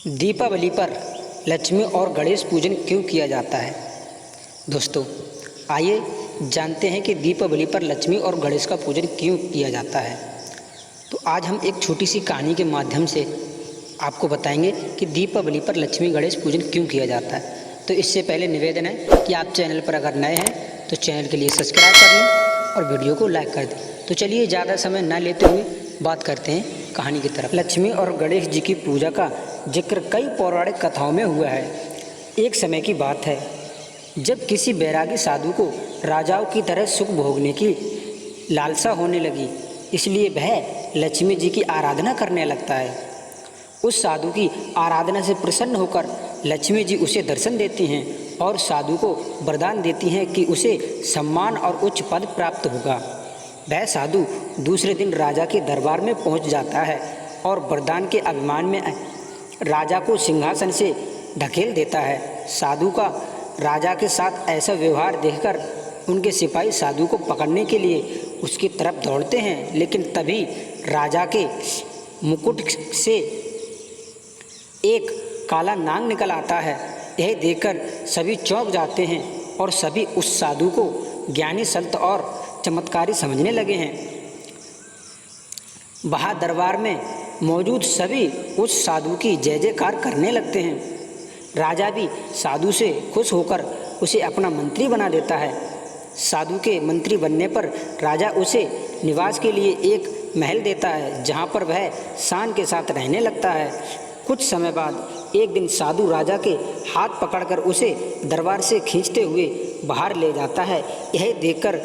दीपावली पर लक्ष्मी और गणेश पूजन क्यों किया जाता है। दोस्तों, आइए जानते हैं कि दीपावली पर लक्ष्मी और गणेश का पूजन क्यों किया जाता है। तो आज हम एक छोटी सी कहानी के माध्यम से आपको बताएंगे कि दीपावली पर लक्ष्मी गणेश पूजन क्यों किया जाता है। तो इससे पहले निवेदन है कि आप चैनल पर अगर नए हैं तो चैनल के लिए सब्सक्राइब कर लें और वीडियो को लाइक कर दें। तो चलिए ज़्यादा समय न लेते हुए बात करते हैं कहानी की तरफ। लक्ष्मी और गणेश जी की पूजा का जिक्र कई पौराणिक कथाओं में हुआ है। एक समय की बात है जब किसी बैरागी साधु को राजाओं की तरह सुख भोगने की लालसा होने लगी, इसलिए वह लक्ष्मी जी की आराधना करने लगता है। उस साधु की आराधना से प्रसन्न होकर लक्ष्मी जी उसे दर्शन देती हैं और साधु को वरदान देती हैं कि उसे सम्मान और उच्च पद प्राप्त होगा। वह साधु दूसरे दिन राजा के दरबार में पहुंच जाता है और वरदान के अभिमान में राजा को सिंहासन से ढकेल देता है। साधु का राजा के साथ ऐसा व्यवहार देखकर उनके सिपाही साधु को पकड़ने के लिए उसकी तरफ दौड़ते हैं, लेकिन तभी राजा के मुकुट से एक काला नाग निकल आता है। यह देखकर सभी चौंक जाते हैं और सभी उस साधु को ज्ञानी संत और चमत्कारी समझने लगे हैं। वहाँ दरबार में मौजूद सभी उस साधु की जय जयकार करने लगते हैं। राजा भी साधु से खुश होकर उसे अपना मंत्री बना देता है। साधु के मंत्री बनने पर राजा उसे निवास के लिए एक महल देता है, जहाँ पर वह शान के साथ रहने लगता है। कुछ समय बाद एक दिन साधु राजा के हाथ पकड़कर उसे दरबार से खींचते हुए बाहर ले जाता है। यह देखकर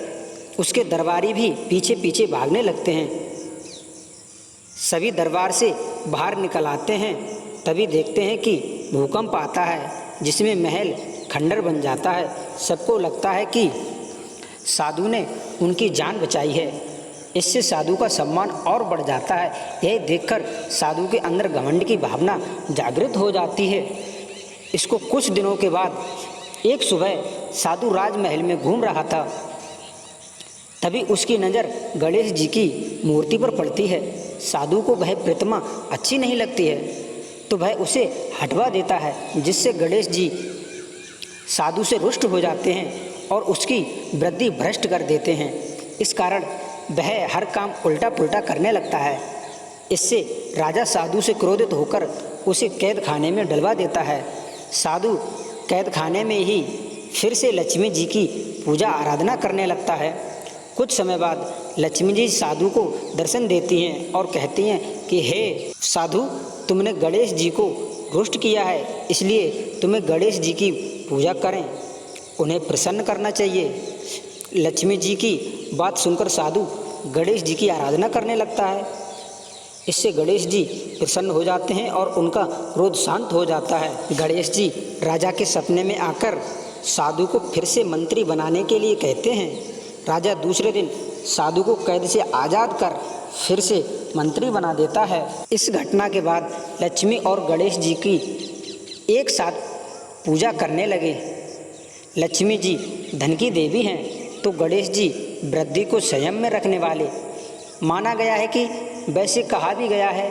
उसके दरबारी भी पीछे पीछे भागने लगते हैं। सभी दरबार से बाहर निकल आते हैं, तभी देखते हैं कि भूकंप आता है जिसमें महल खंडर बन जाता है। सबको लगता है कि साधु ने उनकी जान बचाई है। इससे साधु का सम्मान और बढ़ जाता है। यह देखकर साधु के अंदर घमंड की भावना जागृत हो जाती है। इसको कुछ दिनों के बाद एक सुबह साधु राजमहल में घूम रहा था, तभी उसकी नज़र गणेश जी की मूर्ति पर पड़ती है। साधु को वह प्रतिमा अच्छी नहीं लगती है, तो वह उसे हटवा देता है, जिससे गणेश जी साधु से रुष्ट हो जाते हैं और उसकी वृद्धि भ्रष्ट कर देते हैं। इस कारण वह हर काम उल्टा पुल्टा करने लगता है। इससे राजा साधु से क्रोधित होकर उसे कैद खाने में डलवा देता है। साधु कैद खाने में ही फिर से लक्ष्मी जी की पूजा आराधना करने लगता है। कुछ समय बाद लक्ष्मी जी साधु को दर्शन देती हैं और कहती हैं कि हे साधु, तुमने गणेश जी को रुष्ट किया है, इसलिए तुम्हें गणेश जी की पूजा करें, उन्हें प्रसन्न करना चाहिए। लक्ष्मी जी की बात सुनकर साधु गणेश जी की आराधना करने लगता है। इससे गणेश जी प्रसन्न हो जाते हैं और उनका क्रोध शांत हो जाता है। गणेश जी राजा के सपने में आकर साधु को फिर से मंत्री बनाने के लिए कहते हैं। राजा दूसरे दिन साधु को कैद से आज़ाद कर फिर से मंत्री बना देता है। इस घटना के बाद लक्ष्मी और गणेश जी की एक साथ पूजा करने लगे। लक्ष्मी जी धन की देवी हैं, तो गणेश जी वृद्धि को संयम में रखने वाले। माना गया है कि वैसे कहा भी गया है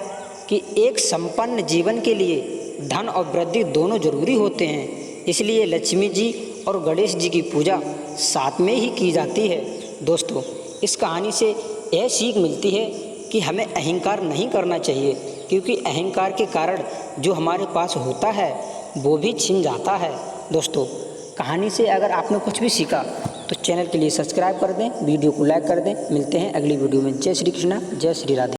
कि एक संपन्न जीवन के लिए धन और वृद्धि दोनों जरूरी होते हैं, इसलिए लक्ष्मी जी और गणेश जी की पूजा साथ में ही की जाती है। दोस्तों, इस कहानी से यह सीख मिलती है कि हमें अहंकार नहीं करना चाहिए, क्योंकि अहंकार के कारण जो हमारे पास होता है वो भी छिन जाता है। दोस्तों, कहानी से अगर आपने कुछ भी सीखा तो चैनल के लिए सब्सक्राइब कर दें, वीडियो को लाइक कर दें। मिलते हैं अगली वीडियो में। जय श्री कृष्णा, जय श्री राधे।